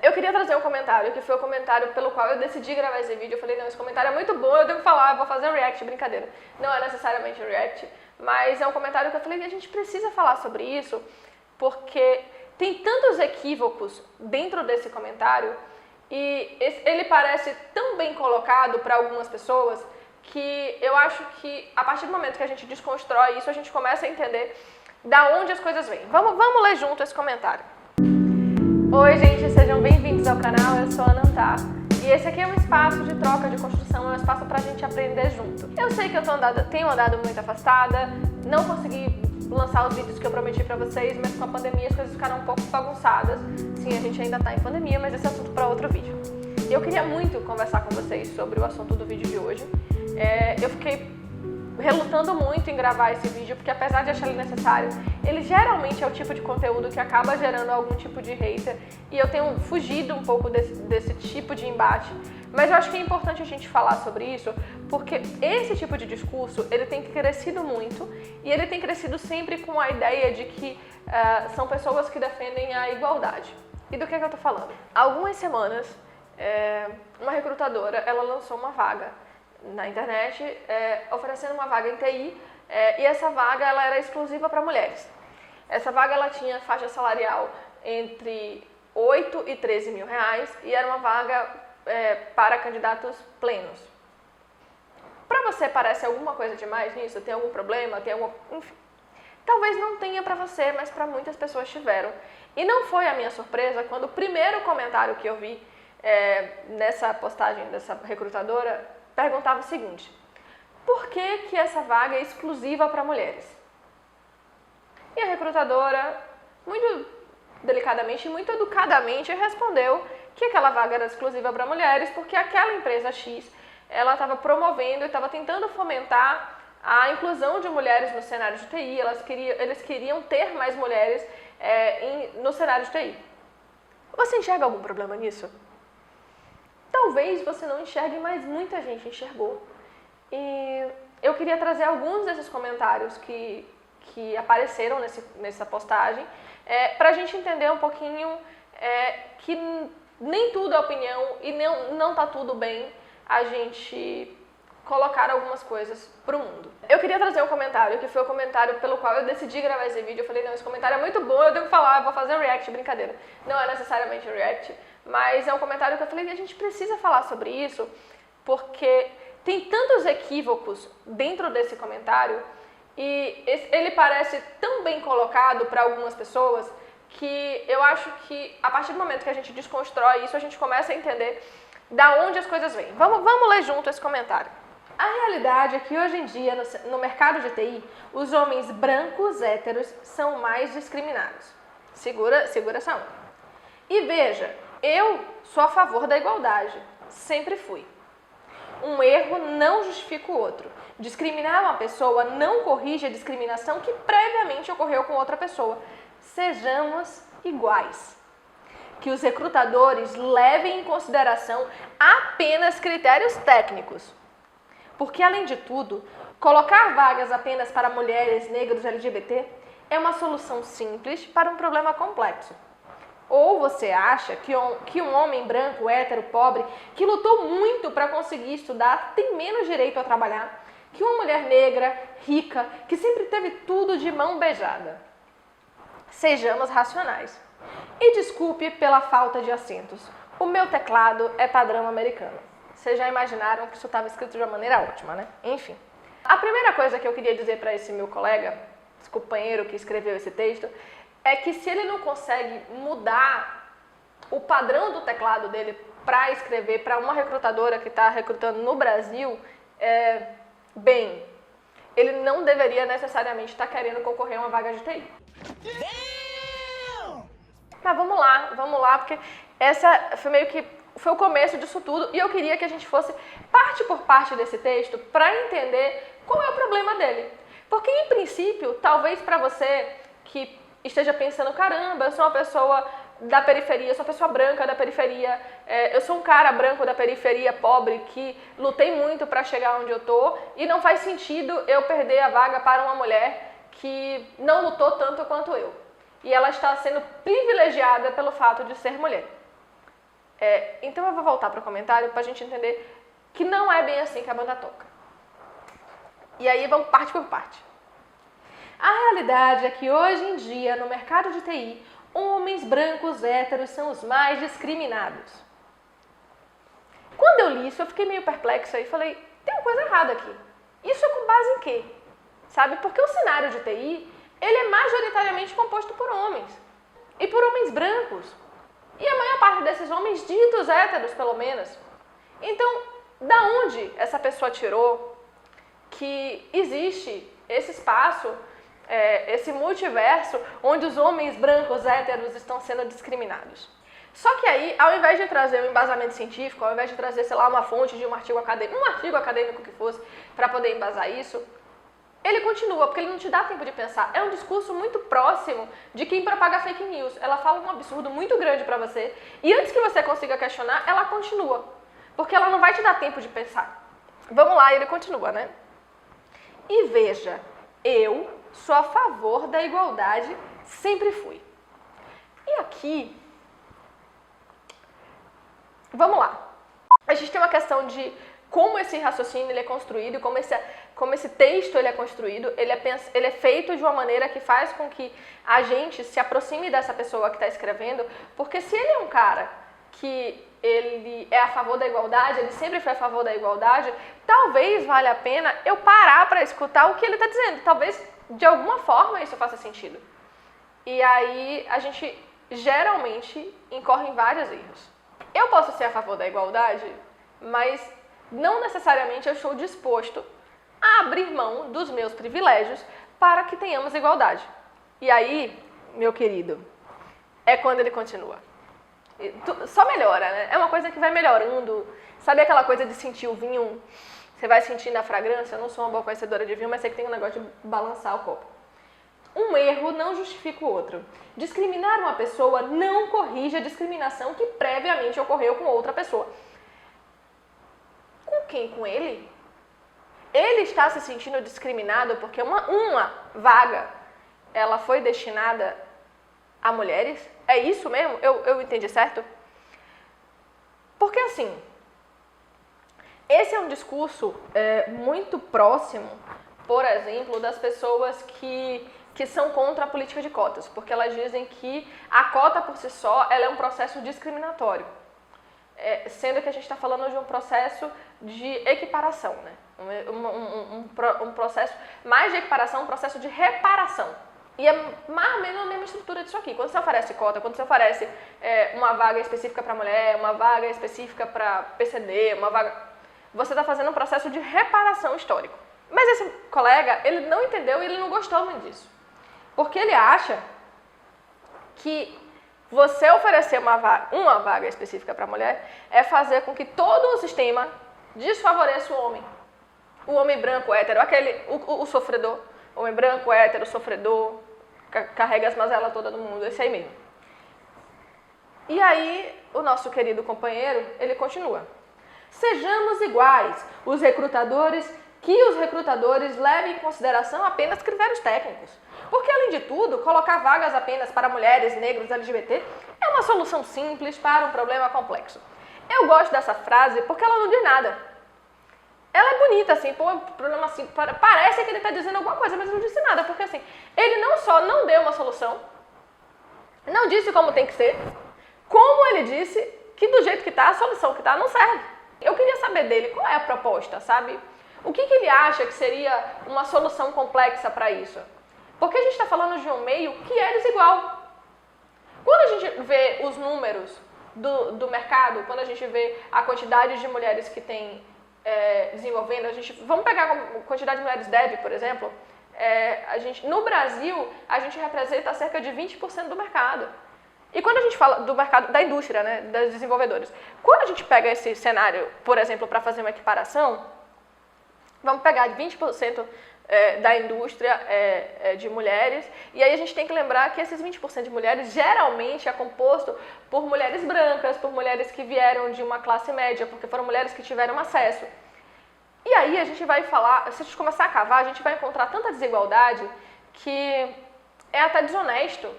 Eu queria trazer um comentário, que foi o comentário pelo qual eu decidi gravar esse vídeo. Eu falei, não, esse comentário é muito bom, eu devo falar, eu vou fazer um react, brincadeira. Não é necessariamente um react, mas é um comentário que eu falei que a gente precisa falar sobre isso, porque tem tantos equívocos dentro desse comentário e ele parece tão bem colocado para algumas pessoas que eu acho que a partir do momento que a gente desconstrói isso, a gente começa a entender da onde as coisas vêm. Vamos ler junto esse comentário. Oi gente, sejam bem-vindos ao canal, eu sou a Anantar e esse aqui é um espaço de troca, de construção, é um espaço pra gente aprender junto. Eu sei que eu tenho andado muito afastada, não consegui lançar os vídeos que eu prometi pra vocês, mas com a pandemia as coisas ficaram um pouco bagunçadas. Sim, a gente ainda tá em pandemia, mas esse é assunto pra outro vídeo. Eu queria muito conversar com vocês sobre o assunto do vídeo de hoje. Eu fiquei relutando muito em gravar esse vídeo, porque apesar de achar ele necessário, ele geralmente é o tipo de conteúdo que acaba gerando algum tipo de hater, e eu tenho fugido um pouco desse tipo de embate, mas eu acho que é importante a gente falar sobre isso, porque esse tipo de discurso, ele tem crescido muito, e ele tem crescido sempre com a ideia de que são pessoas que defendem a igualdade. E do que eu tô falando? Há algumas semanas, uma recrutadora, ela lançou uma vaga na internet, oferecendo uma vaga em TI, e essa vaga ela era exclusiva para mulheres. Essa vaga ela tinha faixa salarial entre 8 e 13 mil reais e era uma vaga para candidatos plenos. Para você parece alguma coisa demais nisso? Tem algum problema? Enfim, talvez não tenha para você, mas para muitas pessoas tiveram. E não foi a minha surpresa quando o primeiro comentário que eu vi nessa postagem dessa recrutadora perguntava o seguinte: por que essa vaga é exclusiva para mulheres? E a recrutadora, muito delicadamente e muito educadamente, respondeu que aquela vaga era exclusiva para mulheres porque aquela empresa X, ela estava promovendo e estava tentando fomentar a inclusão de mulheres no cenário de TI, eles queriam ter mais mulheres no cenário de TI. Você enxerga algum problema nisso? Talvez você não enxergue, mas muita gente enxergou. E eu queria trazer alguns desses comentários que apareceram nessa postagem, para a gente entender um pouquinho que nem tudo é opinião e não tá tudo bem a gente colocar algumas coisas pro mundo. Eu queria trazer um comentário, que foi o comentário pelo qual eu decidi gravar esse vídeo. Eu falei, não, esse comentário é muito bom, eu devo falar, eu vou fazer um react, brincadeira. Não é necessariamente um react, mas é um comentário que eu falei que a gente precisa falar sobre isso, porque tem tantos equívocos dentro desse comentário e ele parece tão bem colocado para algumas pessoas que eu acho que a partir do momento que a gente desconstrói isso, a gente começa a entender da onde as coisas vêm. Vamos ler junto esse comentário. A realidade é que hoje em dia, no mercado de TI, os homens brancos héteros são mais discriminados. Segura essa onda. E veja, eu sou a favor da igualdade. Sempre fui. Um erro não justifica o outro. Discriminar uma pessoa não corrige a discriminação que previamente ocorreu com outra pessoa. Sejamos iguais. Que os recrutadores levem em consideração apenas critérios técnicos. Porque, além de tudo, colocar vagas apenas para mulheres, negros, LGBT é uma solução simples para um problema complexo. Ou você acha que um homem branco, hétero, pobre, que lutou muito para conseguir estudar, tem menos direito a trabalhar que uma mulher negra, rica, que sempre teve tudo de mão beijada? Sejamos racionais. E desculpe pela falta de acentos. O meu teclado é padrão americano. Vocês já imaginaram que isso estava escrito de uma maneira ótima, né? Enfim. A primeira coisa que eu queria dizer para esse meu colega, esse companheiro que escreveu esse texto, é que se ele não consegue mudar o padrão do teclado dele para escrever para uma recrutadora que está recrutando no Brasil, bem, ele não deveria necessariamente estar querendo concorrer a uma vaga de TI. Mas vamos lá, porque essa foi meio que foi o começo disso tudo e eu queria que a gente fosse parte por parte desse texto para entender qual é o problema dele. Porque, em princípio, talvez para você que esteja pensando, caramba, eu sou uma pessoa da periferia, eu sou uma pessoa branca da periferia, eu sou um cara branco da periferia, pobre, que lutei muito para chegar onde eu tô e não faz sentido eu perder a vaga para uma mulher que não lutou tanto quanto eu. E ela está sendo privilegiada pelo fato de ser mulher. Então eu vou voltar para o comentário para a gente entender que não é bem assim que a banda toca. E aí vamos parte por parte. A realidade é que hoje em dia, no mercado de TI, homens brancos héteros são os mais discriminados. Quando eu li isso, eu fiquei meio perplexa e falei, tem uma coisa errada aqui. Isso é com base em quê? Sabe? Porque o cenário de TI, ele é majoritariamente composto por homens. E por homens brancos. E a maior parte desses homens ditos héteros, pelo menos. Então, da onde essa pessoa tirou que existe esse espaço, esse multiverso, onde os homens brancos héteros estão sendo discriminados? Só que aí, ao invés de trazer um embasamento científico, ao invés de trazer, sei lá, uma fonte de um artigo acadêmico que fosse, para poder embasar isso, ele continua, porque ele não te dá tempo de pensar. É um discurso muito próximo de quem propaga fake news. Ela fala um absurdo muito grande para você, e antes que você consiga questionar, ela continua, porque ela não vai te dar tempo de pensar. Vamos lá, ele continua, né? E veja, eu sou a favor da igualdade, sempre fui. E aqui, vamos lá. A gente tem uma questão de como esse raciocínio ele é construído, como esse texto ele é construído, ele é feito de uma maneira que faz com que a gente se aproxime dessa pessoa que está escrevendo, porque se ele é um cara que ele é a favor da igualdade, ele sempre foi a favor da igualdade, talvez valha a pena eu parar para escutar o que ele está dizendo. Talvez, de alguma forma, isso faça sentido. E aí, a gente geralmente incorre em vários erros. Eu posso ser a favor da igualdade, mas não necessariamente eu estou disposto a abrir mão dos meus privilégios para que tenhamos igualdade. E aí, meu querido, é quando ele continua. Só melhora, né? É uma coisa que vai melhorando. Sabe aquela coisa de sentir o vinho? Você vai sentindo a fragrância? Eu não sou uma boa conhecedora de vinho, mas sei que tem um negócio de balançar o copo. Um erro não justifica o outro. Discriminar uma pessoa não corrige a discriminação que previamente ocorreu com outra pessoa. Com quem? Com ele? Ele está se sentindo discriminado porque uma vaga ela foi destinada a mulheres? É isso mesmo? Eu entendi certo? Porque assim, esse é um discurso muito próximo, por exemplo, das pessoas que são contra a política de cotas, porque elas dizem que a cota por si só ela é um processo discriminatório, sendo que a gente está falando de um processo de equiparação, né? Um processo mais de equiparação, um processo de reparação. E é mais ou menos a mesma estrutura disso aqui. Quando você oferece cota, quando você oferece uma vaga específica para mulher, uma vaga específica para PCD, você está fazendo um processo de reparação histórico. Mas esse colega, ele não entendeu e ele não gostou muito disso. Porque ele acha que você oferecer uma vaga específica para mulher é fazer com que todo o sistema desfavoreça o homem. O homem branco, hétero, o sofredor. O homem branco, hétero, sofredor, carrega as mazelas todas do mundo, esse aí mesmo. E aí, o nosso querido companheiro, ele continua. Sejamos iguais, que os recrutadores levem em consideração apenas critérios técnicos. Porque, além de tudo, colocar vagas apenas para mulheres, negros, LGBT é uma solução simples para um problema complexo. Eu gosto dessa frase porque ela não diz nada. Ela é bonita, assim, problema assim, parece que ele está dizendo alguma coisa, mas não disse nada, porque assim, ele não só não deu uma solução, não disse como tem que ser, como ele disse que do jeito que está, a solução que está não serve. Eu queria saber dele qual é a proposta, sabe? O que ele acha que seria uma solução complexa para isso? Porque a gente está falando de um meio que é desigual. Quando a gente vê os números do mercado, quando a gente vê a quantidade de mulheres que tem desenvolvendo, vamos pegar a quantidade de mulheres dev, por exemplo, no Brasil, a gente representa cerca de 20% do mercado. E quando a gente fala do mercado, da indústria, né, das desenvolvedoras, quando a gente pega esse cenário, por exemplo, para fazer uma equiparação, vamos pegar 20% da indústria de mulheres, e aí a gente tem que lembrar que esses 20% de mulheres geralmente é composto por mulheres brancas, por mulheres que vieram de uma classe média, porque foram mulheres que tiveram acesso. E aí a gente vai falar, se a gente começar a cavar, a gente vai encontrar tanta desigualdade que é até desonesto,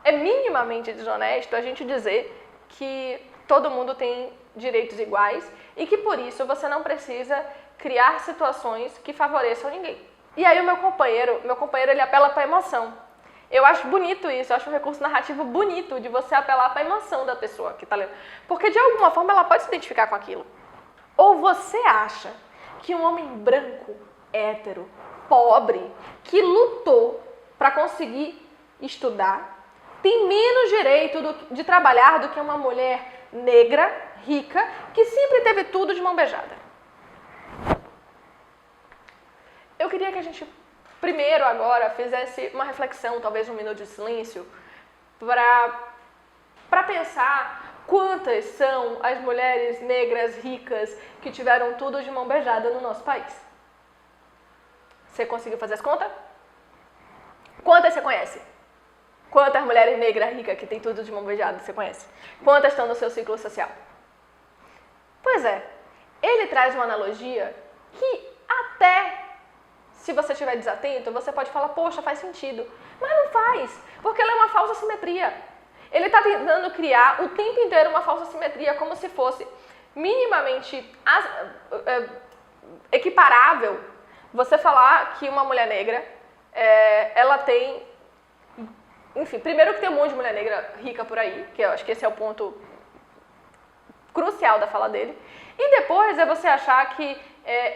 é minimamente desonesto a gente dizer que todo mundo tem direitos iguais e que por isso você não precisa criar situações que favoreçam ninguém. E aí o meu companheiro ele apela para a emoção. Eu acho bonito isso, eu acho um recurso narrativo bonito de você apelar para a emoção da pessoa que está lendo. Porque de alguma forma ela pode se identificar com aquilo. Ou você acha que um homem branco, hétero, pobre, que lutou para conseguir estudar, tem menos direito de trabalhar do que uma mulher negra, rica, que sempre teve tudo de mão beijada. Eu queria que a gente, primeiro agora, fizesse uma reflexão, talvez um minuto de silêncio, para pensar quantas são as mulheres negras ricas que tiveram tudo de mão beijada no nosso país. Você conseguiu fazer as contas? Quantas você conhece? Quantas mulheres negras ricas que têm tudo de mão beijada você conhece? Quantas estão no seu ciclo social? Pois é, ele traz uma analogia que até, se você estiver desatento, você pode falar, poxa, faz sentido. Mas não faz, porque ela é uma falsa simetria. Ele está tentando criar o tempo inteiro uma falsa simetria, como se fosse minimamente equiparável você falar que uma mulher negra, ela tem... Enfim, primeiro que tem um monte de mulher negra rica por aí, que eu acho que esse é o ponto crucial da fala dele. E depois é você achar que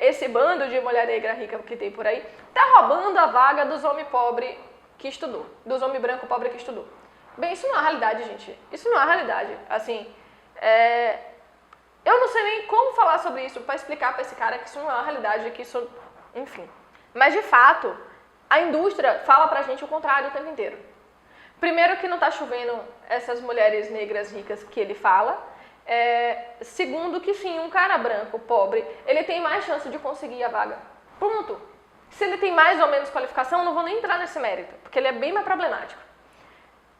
esse bando de mulher negra rica que tem por aí está roubando a vaga dos homens pobres que estudou, dos homens brancos pobres que estudou. Bem, isso não é a realidade, gente. Isso não é a realidade. Assim, eu não sei nem como falar sobre isso para explicar para esse cara que isso não é a realidade, que isso... Enfim. Mas, de fato, a indústria fala pra gente o contrário o tempo inteiro. Primeiro que não está chovendo essas mulheres negras ricas que ele fala. Segundo que sim, um cara branco, pobre, ele tem mais chance de conseguir a vaga. Ponto. Se ele tem mais ou menos qualificação, eu não vou nem entrar nesse mérito, porque ele é bem mais problemático.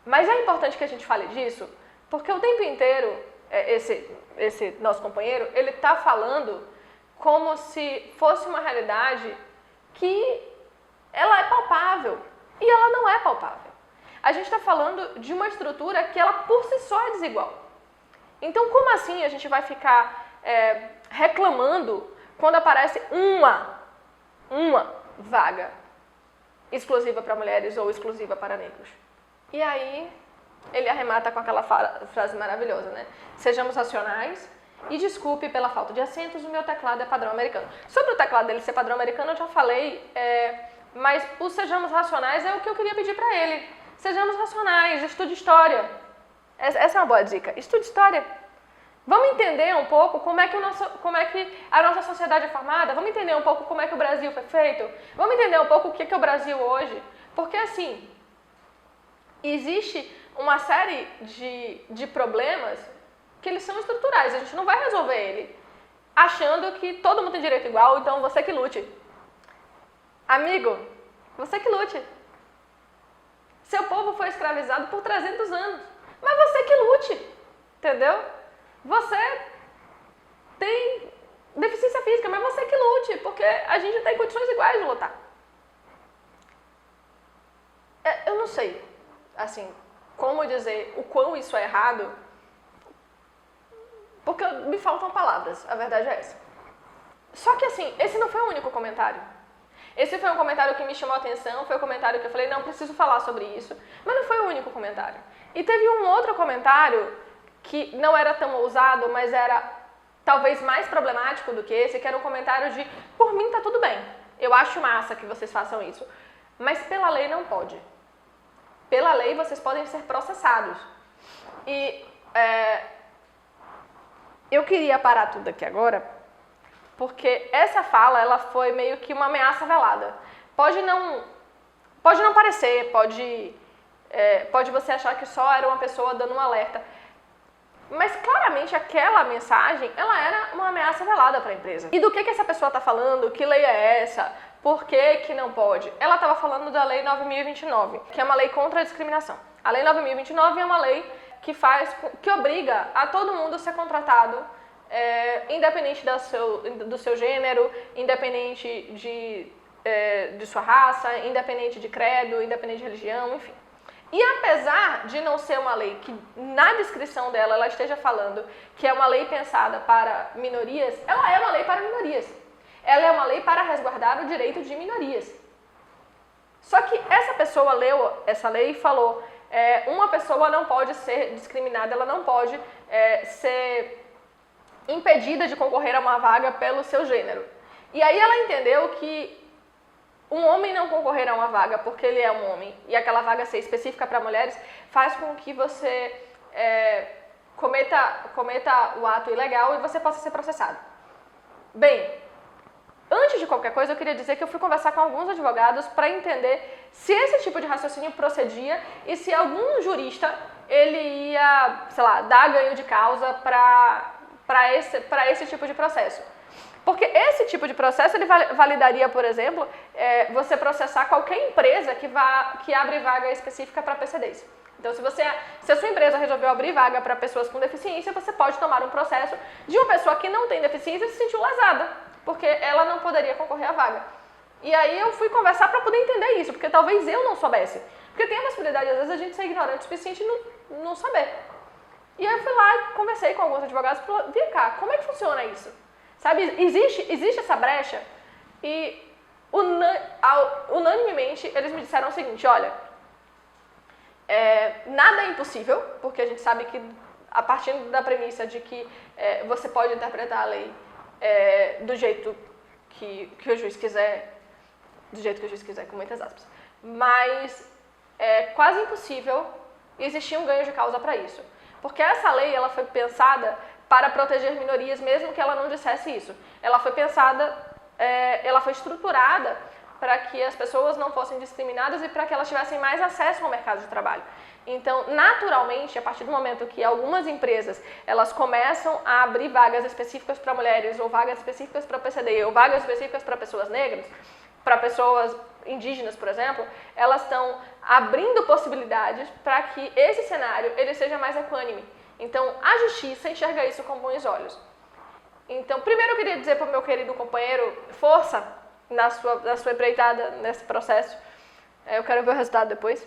Mas é importante que a gente fale disso, porque o tempo inteiro, esse nosso companheiro, ele está falando como se fosse uma realidade que ela é palpável, e ela não é palpável. A gente está falando de uma estrutura que ela por si só é desigual. Então, como assim a gente vai ficar reclamando quando aparece uma vaga exclusiva para mulheres ou exclusiva para negros? E aí, ele arremata com aquela frase maravilhosa, né? Sejamos racionais e desculpe pela falta de acentos, o meu teclado é padrão americano. Sobre o teclado dele ser padrão americano, eu já falei, mas o sejamos racionais é o que eu queria pedir para ele. Sejamos racionais, estude história. Essa é uma boa dica. Estude história. Vamos entender um pouco como é que a nossa sociedade é formada. Vamos entender um pouco como é que o Brasil foi feito. Vamos entender um pouco o que é o Brasil hoje. Porque, assim, existe uma série de problemas que eles são estruturais. A gente não vai resolver ele achando que todo mundo tem direito igual, então você que lute. Amigo, você que lute. Seu povo foi escravizado por 300 anos. Mas você que lute, entendeu? Você tem deficiência física, mas você que lute, porque a gente tem condições iguais de lutar. Eu não sei, assim, como dizer o quão isso é errado, porque me faltam palavras, a verdade é essa. Só que assim, esse não foi o único comentário. Esse foi um comentário que me chamou a atenção, foi um comentário que eu falei, não, preciso falar sobre isso, mas não foi o único comentário. E teve um outro comentário que não era tão ousado, mas era talvez mais problemático do que esse, que era um comentário de, por mim tá tudo bem, eu acho massa que vocês façam isso, mas pela lei não pode. Pela lei vocês podem ser processados. E eu queria parar tudo aqui agora, porque essa fala, ela foi meio que uma ameaça velada. Pode não parecer, pode você achar que só era uma pessoa dando um alerta, mas claramente aquela mensagem, ela era uma ameaça velada para a empresa. E do que essa pessoa está falando? Que lei é essa? Por que não pode? Ela estava falando da Lei 9.029, que é uma lei contra a discriminação. A Lei 9.029 é uma lei que obriga a todo mundo a ser contratado, independente do seu gênero, independente de sua raça, independente de credo, independente de religião, enfim. E apesar de não ser uma lei que na descrição dela ela esteja falando que é uma lei pensada para minorias, ela é uma lei para minorias. Ela é uma lei para resguardar o direito de minorias. Só que essa pessoa leu essa lei e falou, uma pessoa não pode ser discriminada, ela não pode ser impedida de concorrer a uma vaga pelo seu gênero. E aí ela entendeu que um homem não concorrer a uma vaga porque ele é um homem e aquela vaga ser específica para mulheres faz com que você cometa o ato ilegal e você possa ser processado. Bem, antes de qualquer coisa, eu queria dizer que eu fui conversar com alguns advogados para entender se esse tipo de raciocínio procedia e se algum jurista ele ia, sei lá, dar ganho de causa para esse tipo de processo. Porque esse tipo de processo ele validaria, por exemplo, você processar qualquer empresa que abre vaga específica para PCDs. Então, se a sua empresa resolveu abrir vaga para pessoas com deficiência, você pode tomar um processo de uma pessoa que não tem deficiência e se sentiu lesada, porque ela não poderia concorrer à vaga. E aí eu fui conversar para poder entender isso, porque talvez eu não soubesse. Porque tem a possibilidade, às vezes, a gente ser ignorante o suficiente e não saber. E aí eu fui lá e conversei com alguns advogados e falei, vem cá, como é que funciona isso? Sabe, existe essa brecha e unanimemente eles me disseram o seguinte, olha, nada é impossível, porque a gente sabe que a partir da premissa de que você pode interpretar a lei do jeito que o juiz quiser, com muitas aspas, mas é quase impossível existir um ganho de causa para isso, porque essa lei ela foi pensada para proteger minorias, mesmo que ela não dissesse isso. Ela foi pensada, ela foi estruturada para que as pessoas não fossem discriminadas e para que elas tivessem mais acesso ao mercado de trabalho. Então, naturalmente, a partir do momento que algumas empresas elas começam a abrir vagas específicas para mulheres, ou vagas específicas para PCD, ou vagas específicas para pessoas negras, para pessoas indígenas, por exemplo, elas estão abrindo possibilidades para que esse cenário ele seja mais equânime. Então, a justiça enxerga isso com bons olhos. Então, primeiro eu queria dizer para o meu querido companheiro, força na sua empreitada nesse processo. Eu quero ver o resultado depois.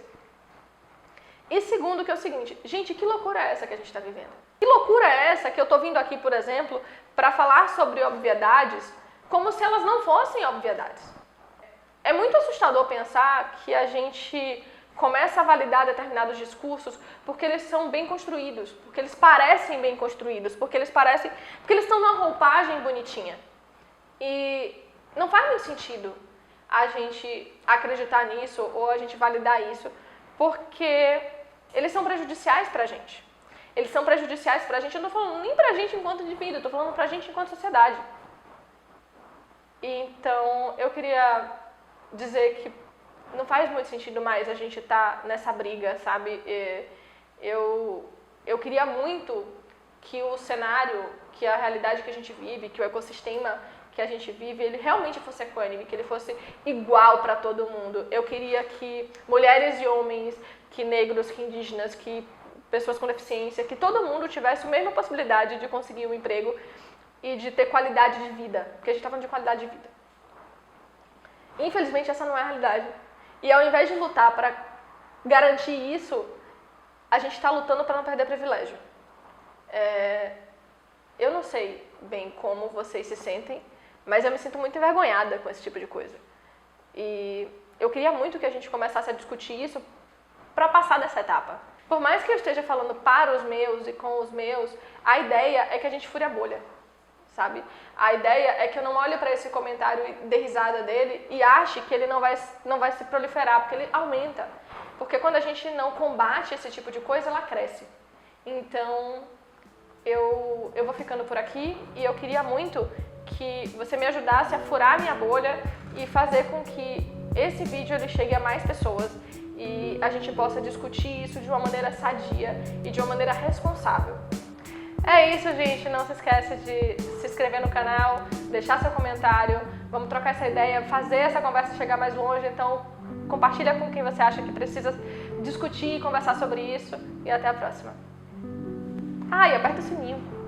E segundo, que é o seguinte, gente, que loucura é essa que a gente está vivendo? Que loucura é essa que eu estou vindo aqui, por exemplo, para falar sobre obviedades como se elas não fossem obviedades? É muito assustador pensar que a gente começa a validar determinados discursos porque eles são bem construídos, porque eles parecem bem construídos, porque eles estão numa roupagem bonitinha. E não faz muito sentido a gente acreditar nisso ou a gente validar isso, porque eles são prejudiciais pra gente. Eles são prejudiciais pra gente, eu não estou falando nem pra gente enquanto indivíduo, eu estou falando pra gente enquanto sociedade. Então, eu queria dizer que não faz muito sentido mais a gente estar nessa briga, sabe? Eu queria muito que o cenário, que a realidade que a gente vive, que o ecossistema que a gente vive, ele realmente fosse equânime, que ele fosse igual para todo mundo. Eu queria que mulheres e homens, que negros, que indígenas, que pessoas com deficiência, que todo mundo tivesse a mesma possibilidade de conseguir um emprego e de ter qualidade de vida, porque a gente está falando de qualidade de vida. Infelizmente, essa não é a realidade. E ao invés de lutar para garantir isso, a gente está lutando para não perder privilégio. Eu não sei bem como vocês se sentem, mas eu me sinto muito envergonhada com esse tipo de coisa. E eu queria muito que a gente começasse a discutir isso para passar dessa etapa. Por mais que eu esteja falando para os meus e com os meus, a ideia é que a gente fure a bolha, sabe? A ideia é que eu não olhe para esse comentário e dê risada dele e ache que ele não vai se proliferar, porque ele aumenta. Porque quando a gente não combate esse tipo de coisa, ela cresce. Então, eu vou ficando por aqui e eu queria muito que você me ajudasse a furar a minha bolha e fazer com que esse vídeo ele chegue a mais pessoas e a gente possa discutir isso de uma maneira sadia e de uma maneira responsável. É isso, gente. Não se esquece de se inscrever no canal, deixar seu comentário, vamos trocar essa ideia, fazer essa conversa chegar mais longe. Então, compartilha com quem você acha que precisa discutir e conversar sobre isso. E até a próxima. E aperta o sininho.